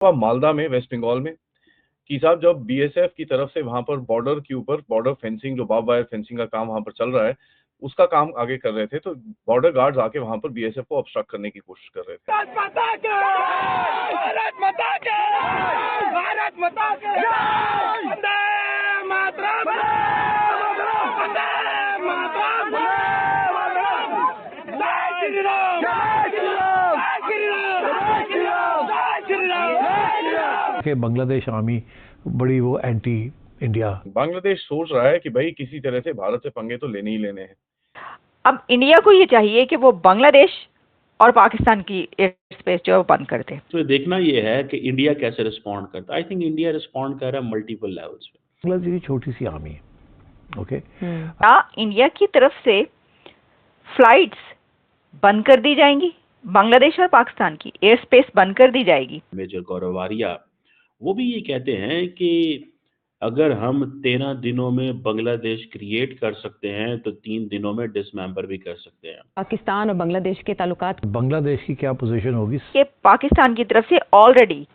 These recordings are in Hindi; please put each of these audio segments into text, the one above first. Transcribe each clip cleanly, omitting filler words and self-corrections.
मालदा में, वेस्ट बंगाल में, कि साहब जब बीएसएफ की तरफ से वहां पर बॉर्डर के ऊपर बॉर्डर फेंसिंग, जो बार्ब वायर फेंसिंग का काम वहां पर चल रहा है, उसका काम आगे कर रहे थे, तो बॉर्डर गार्ड्स आके वहां पर बीएसएफ को ऑब्स्ट्रक्ट करने की कोशिश कर रहे थे। भारत माता के भारत माता के भारत माता के वंदे मातरम वंदे मातरम जय श्री राम जय श्री राम जय श्री राम जय श्री राम जय श्री राम। कि बांग्लादेश आर्मी बड़ी वो एंटी इंडिया, बांग्लादेश सोच रहा है कि भाई किसी तरह से भारत से पंगे तो लेने ही लेने हैं। अब इंडिया को ये चाहिए कि वो बांग्लादेश और पाकिस्तान की एयर स्पेस जो है वो बंद कर दे। तो देखना ये है कि इंडिया कैसे रिस्पॉन्ड करता है। आई थिंक इंडिया रिस्पॉन्ड कर रहा है मल्टीपल लेवल्स पे। बांग्लादेश की छोटी सी आर्मी है, ओके। इंडिया की तरफ से फ्लाइट्स बंद कर दी जाएंगी, बांग्लादेश और पाकिस्तान की एयर स्पेस बंद कर दी जाएगी। मेजर गौरव वारिया वो भी ये कहते हैं कि अगर हम 13 दिनों में बांग्लादेश क्रिएट कर सकते हैं तो 3 दिनों में डिसमेंबर भी कर सकते हैं। पाकिस्तान और बांग्लादेश के ताल्लुकात, बांग्लादेश की क्या पोजीशन होगी कि पाकिस्तान की तरफ से ऑलरेडी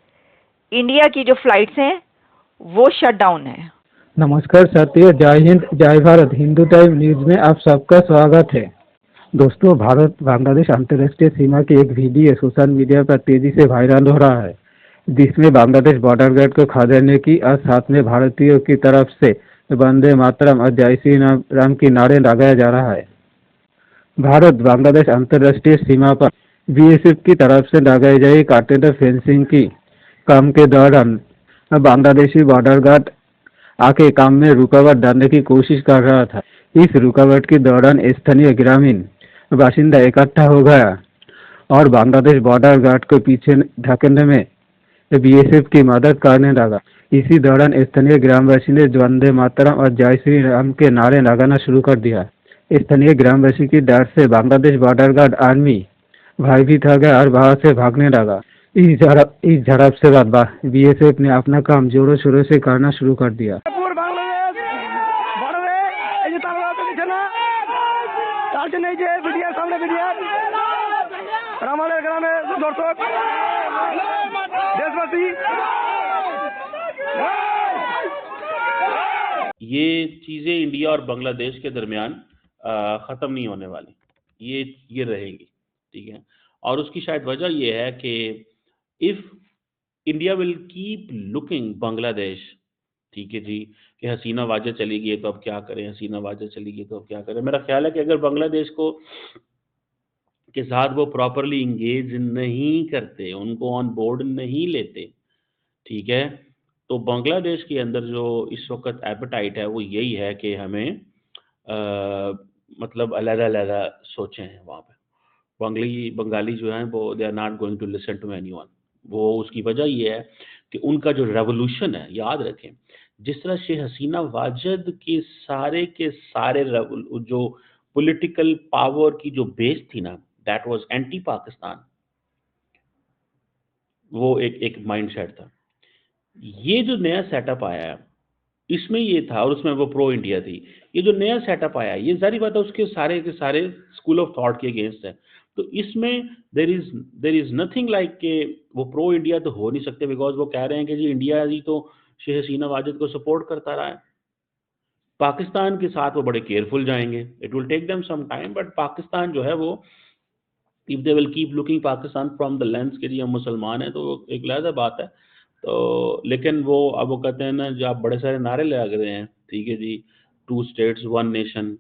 इंडिया की जो फ्लाइट्स हैं वो शट डाउन है। नमस्कार साथियों, जय हिंद जय भारत। हिंदू टाइम न्यूज में आप सबका स्वागत है। दोस्तों, भारत बांग्लादेश अंतर्राष्ट्रीय सीमा की एक वीडियो सोशल मीडिया पर तेजी से वायरल हो रहा है, जिसमें बांग्लादेश बॉर्डर गार्ड को खदेड़ने की और साथ में भारतीयों की तरफ से वंदे मातरम और जय श्री राम की नारे लगाया जा रहा है। भारत बांग्लादेश अंतर्राष्ट्रीय सीमा पर बीएसएफ की तरफ से लगाई गई कांटेदार फेंसिंग की काम के दौरान बांग्लादेशी बॉर्डर गार्ड आके काम में रुकावट डालने की कोशिश कर रहा था। इस रुकावट के दौरान स्थानीय ग्रामीण बाशिंदा इकट्ठा हो गया और बांग्लादेश बॉर्डर गार्ड को पीछे ढकेलने में बीएसएफ की मदद करने लगा। इसी दौरान स्थानीय ग्रामवासी ने वंदे मातरम और जय श्री राम के नारे लगाना शुरू कर दिया। स्थानीय ग्रामवासी की डर से बांग्लादेश बॉर्डर गार्ड आर्मी भयभीत हो गया और वहां से भागने लगा। इस झड़प से बाद बीएसएफ ने अपना काम जोरों शोरों से करना शुरू कर दिया। ये चीजें इंडिया और बांग्लादेश के दरमियान खत्म नहीं होने वाली, ये रहेगी, ठीक है। और उसकी शायद वजह ये है कि if India will keep looking Bangladesh, ठीक है जी, कि हसीना वाजह चली गई तो अब क्या करें, हसीना वाजह चली गई तो अब क्या करें। मेरा ख्याल है कि अगर बांग्लादेश को के साथ वो प्रॉपरली इंगेज नहीं करते, उनको ऑन बोर्ड नहीं लेते, ठीक है, तो बांग्लादेश के अंदर जो इस वक्त एपेटाइट है वो यही है कि हमें मतलब अलग-अलग सोचें हैं वहाँ पे। बंगाली जो हैं वो they are not going to listen to anyone. वो उसकी वजह ये है कि उनका जो रेवोल्यूशन है, याद रखें, जिस तरह शेख हसीना वाजद के सारे जो पॉलिटिकल पावर की जो बेस थी ना, दैट वाज एंटी पाकिस्तान, वो एक माइंडसेट था। ये जो नया सेटअप आया है इसमें ये था, और उसमें वो प्रो इंडिया थी। ये जो नया सेटअप आया ये जारी बात है उसके सारे के सारे स्कूल ऑफ थॉट के अगेंस्ट है। तो इसमें देर इज नथिंग लाइक के वो प्रो इंडिया तो हो नहीं सकते, बिकॉज वो कह रहे हैं कि जी इंडिया जी तो शेख हसीना वाजिद को सपोर्ट करता रहा है। पाकिस्तान के साथ वो बड़े केयरफुल जाएंगे, it will take them some time, but Pakistan जो है वो if they will keep looking Pakistan from the lens के जी हम मुसलमान हैं, तो एक अलग बात है। तो लेकिन वो अब वो कहते हैं ना, जो आप बड़े सारे नारे लगा रहे हैं, ठीक है जी, 2 स्टेट्स 1 नेशन,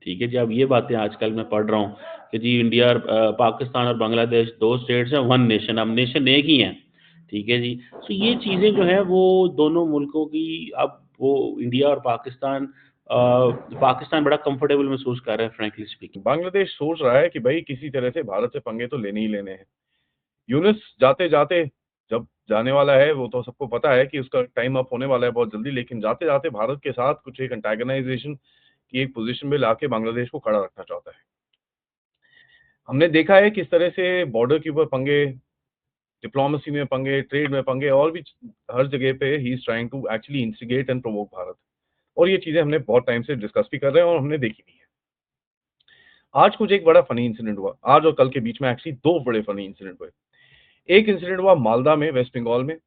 ठीक है जी। अब ये बातें आजकल मैं पढ़ रहा हूँ कि जी इंडिया और पाकिस्तान और बांग्लादेश 2 स्टेट्स हैं 1 नेशन, अब नेशन एक ही हैं, ठीक है जी। तो ये चीज़ें जो है वो दोनों मुल्कों की, अब वो इंडिया और पाकिस्तान बड़ा कंफर्टेबल महसूस कर रहा है फ्रैंकली स्पीकिंग। बांग्लादेश सोच रहा है कि भाई किसी तरह से भारत से पंगे तो लेने ही लेने हैं। यूनुस जाते जाते जब जाने वाला है, वो तो सबको पता है कि उसका टाइम अप होने वाला है बहुत जल्दी, लेकिन जाते जाते भारत के साथ कुछ एक एंटागनाइजेशन की एक पोजीशन में लाके बांग्लादेश को खड़ा रखना चाहता है। हमने देखा है किस तरह से बॉर्डर के ऊपर पंगे, डिप्लोमेसी में पंगे, ट्रेड में पंगे, और भी हर जगह पे ही is trying to actually instigate and provoke Bharat. और ये चीजें हमने बहुत टाइम से डिस्कस भी कर रहे हैं और हमने देखी भी है। आज कुछ एक बड़ा फनी इंसिडेंट हुआ, आज और कल के बीच में एक्चुअली 2 बड़े फनी इंसिडेंट हुए। एक इंसिडेंट हुआ मालदा में, वेस्ट बंगाल में,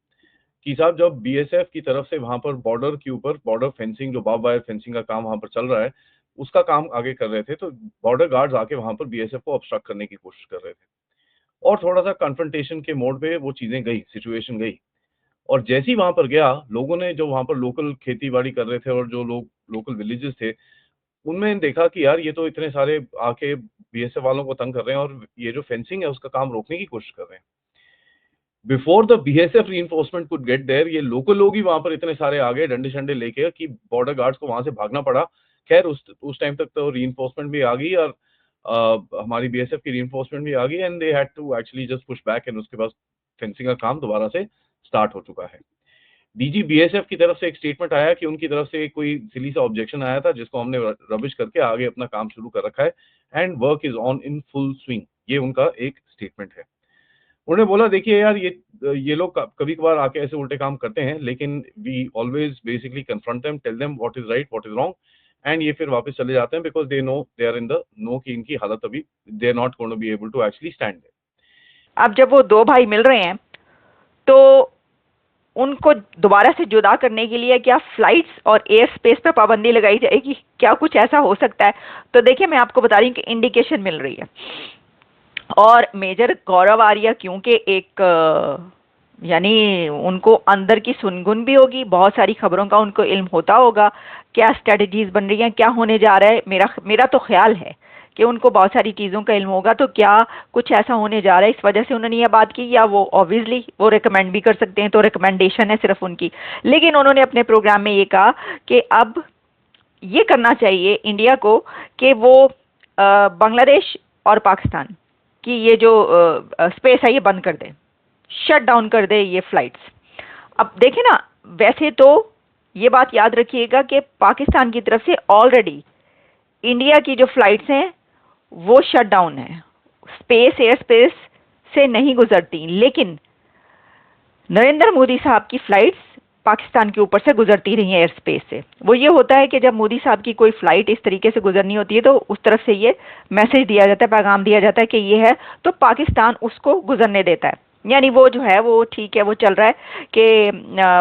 कि साहब जब बीएसएफ की तरफ से वहां पर बॉर्डर के ऊपर बॉर्डर फेंसिंग, जो बार्ब वायर फेंसिंग का काम वहां पर चल रहा है, उसका काम आगे कर रहे थे, तो बॉर्डर गार्ड्स आके वहां पर बीएसएफ को ऑब्स्ट्रक्ट करने की कोशिश कर रहे थे और थोड़ा सा कन्फ्रंटेशन के मोड पे वो चीजें गई, सिचुएशन गई। और जैसे ही वहां पर गया, लोगों ने जो वहां पर लोकल खेती बाड़ी कर रहे थे और जो लोग लोकल विलेजेस थे, उनमें देखा कि यार ये तो इतने सारे आके बीएसएफ वालों को तंग कर रहे हैं और ये जो फेंसिंग है उसका काम रोकने की कोशिश कर रहे हैं। Before the BSF reinforcement could get there, ये लोकल लोग ही वहां पर इतने सारे आ गए डंडे शंडे लेके कि बॉर्डर गार्ड्स को वहां से भागना पड़ा। खैर उस टाइम तक तो रीइंफोर्समेंट भी आ गई और हमारी बीएसएफ की रीइंफोर्समेंट भी आ गई and they had to actually just push back and उसके बाद फेंसिंग का काम दोबारा से स्टार्ट हो चुका है। डीजी बीएसएफ की तरफ से एक स्टेटमेंट आया कि उनकी तरफ से कोई सिली सा ऑब्जेक्शन आया था जिसको हमने रबिश करके आगे अपना काम शुरू कर रखा है and work is on in full swing, ये उनका एक स्टेटमेंट है। उन्होंने बोला देखिए यार ये लोग कभी कभार आके ऐसे उल्टे काम करते हैं, लेकिन we always basically confront them, tell them what is right what is wrong and ये फिर वापस चले जाते हैं because they know they are in the know कि इनकी हालत अभी they are not going to be able to actually stand there. अब जब वो दो भाई मिल रहे हैं तो उनको दोबारा से जुदा करने के लिए क्या फ्लाइट्स और एयर स्पेस पर पाबंदी लगाई जाएगी? क्या कुछ ऐसा हो सकता है? तो देखिए मैं आपको बता रही हूँ कि इंडिकेशन मिल रही है और मेजर गौरव आर्या क्योंकि एक यानी उनको अंदर की सुनगुन भी होगी, बहुत सारी खबरों का उनको इल्म होता होगा, क्या स्ट्रेटजीज बन रही हैं, क्या होने जा रहा है। मेरा तो ख्याल है कि उनको बहुत सारी चीज़ों का इल्म होगा, तो क्या कुछ ऐसा होने जा रहा है इस वजह से उन्होंने ये बात की, या वो ऑब्वियसली वो रिकमेंड भी कर सकते हैं, तो रिकमेंडेशन है सिर्फ उनकी। लेकिन उन्होंने अपने प्रोग्राम में ये कहा कि अब ये करना चाहिए इंडिया को कि वो बांग्लादेश और पाकिस्तान की ये जो स्पेस है ये बंद कर दे, शट डाउन कर दे ये फ्लाइट्स। अब देखें ना, वैसे तो ये बात याद रखिएगा कि पाकिस्तान की तरफ से ऑलरेडी इंडिया की जो फ्लाइट्स हैं वो शट डाउन है, स्पेस एयर स्पेस से नहीं गुजरती, लेकिन नरेंद्र मोदी साहब की फ्लाइट्स पाकिस्तान के ऊपर से गुजरती रही हैं एयर स्पेस से। वो ये होता है कि जब मोदी साहब की कोई फ्लाइट इस तरीके से गुजरनी होती है तो उस तरफ से ये मैसेज दिया जाता है, पैगाम दिया जाता है कि ये है, तो पाकिस्तान उसको गुजरने देता है। यानी वो जो है वो ठीक है, वो चल रहा है कि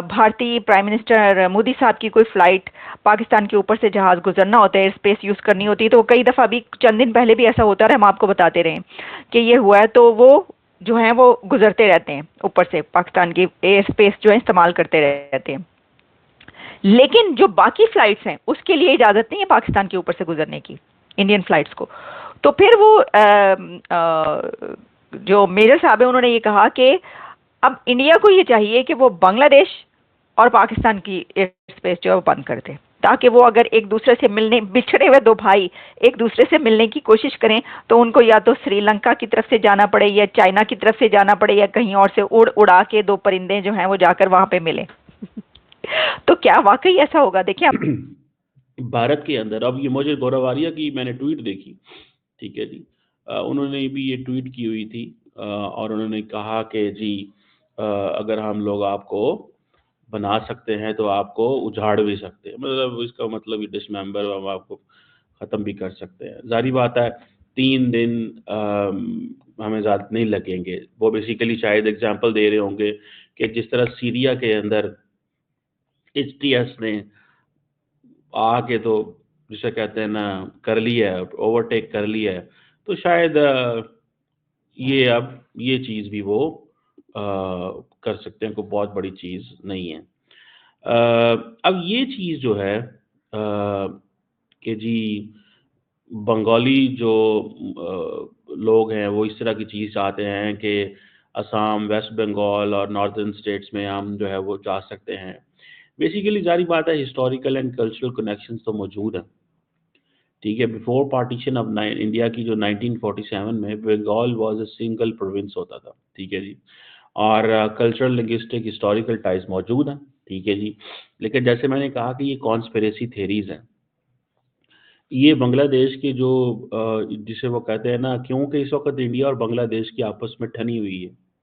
भारतीय प्राइम मिनिस्टर मोदी साहब की कोई फ्लाइट पाकिस्तान के ऊपर से जहाज गुजरना होता है, एयर स्पेस यूज़ करनी होती है, तो कई दफ़ा भी चंद दिन पहले भी ऐसा होता रहा, हम आपको बताते रहे कि ये हुआ है, तो वो जो हैं वो गुजरते रहते हैं ऊपर से, पाकिस्तान की एयर स्पेस जो है इस्तेमाल करते रहते हैं। लेकिन जो बाकी फ्लाइट्स हैं उसके लिए इजाज़त नहीं है पाकिस्तान के ऊपर से गुजरने की, इंडियन फ्लाइट्स को। तो फिर वो जो मेजर साहब है उन्होंने ये कहा कि अब इंडिया को ये चाहिए कि वो बांग्लादेश और पाकिस्तान की एयर स्पेस जो है वो बंद कर दे, ताकि वो अगर एक दूसरे से मिलने, बिछड़े हुए दो भाई एक दूसरे से मिलने की कोशिश करें तो उनको या तो श्रीलंका की तरफ से जाना पड़े या चाइना की तरफ से जाना पड़े या कहीं और से उड़ा के दो परिंदे जो हैं वो जाकर वहां पे मिलें। तो क्या वाकई ऐसा होगा? देखिए आप भारत के अंदर अब ये मुझे गौरव आर्या की मैंने ट्वीट देखी, ठीक है जी, उन्होंने भी ये ट्वीट की हुई थी और उन्होंने कहा कि जी अगर हम लोग आपको बना सकते हैं तो आपको उजाड़ भी सकते हैं, मतलब इसका मतलब डिसमेंबर हम आपको ख़त्म भी कर सकते हैं। जारी बात है 3 दिन हमें ज़्यादा नहीं लगेंगे। वो बेसिकली शायद एग्जांपल दे रहे होंगे कि जिस तरह सीरिया के अंदर HTS ने आके तो जिसे कहते हैं ना कर लिया है, ओवरटेक कर लिया है, तो शायद ये अब ये चीज़ भी वो कर सकते हैं, कोई बहुत बड़ी चीज़ नहीं है। अब ये चीज़ जो है कि जी बंगाली जो लोग हैं वो इस तरह की चीज़ चाहते हैं कि असम, वेस्ट बंगाल और नॉर्दर्न स्टेट्स में हम जो है वो जा सकते हैं। बेसिकली जारी बात है हिस्टोरिकल एंड कल्चरल कनेक्शंस तो मौजूद हैं, ठीक है। बिफोर पार्टीशन ऑफ इंडिया की जो 1947 में Bengal was a single province होता था, ठीक है जी, और कल्चरल लिंग्विस्टिक हिस्टोरिकल टाइज मौजूद हैं, ठीक है जी। लेकिन जैसे मैंने कहा कि ये कॉन्स्पिरेसी थेरीज हैं, ये बांग्लादेश के जो जिसे वो कहते हैं ना, क्योंकि इस वक्त इंडिया और बांग्लादेश की आपस में ठनी हुई है,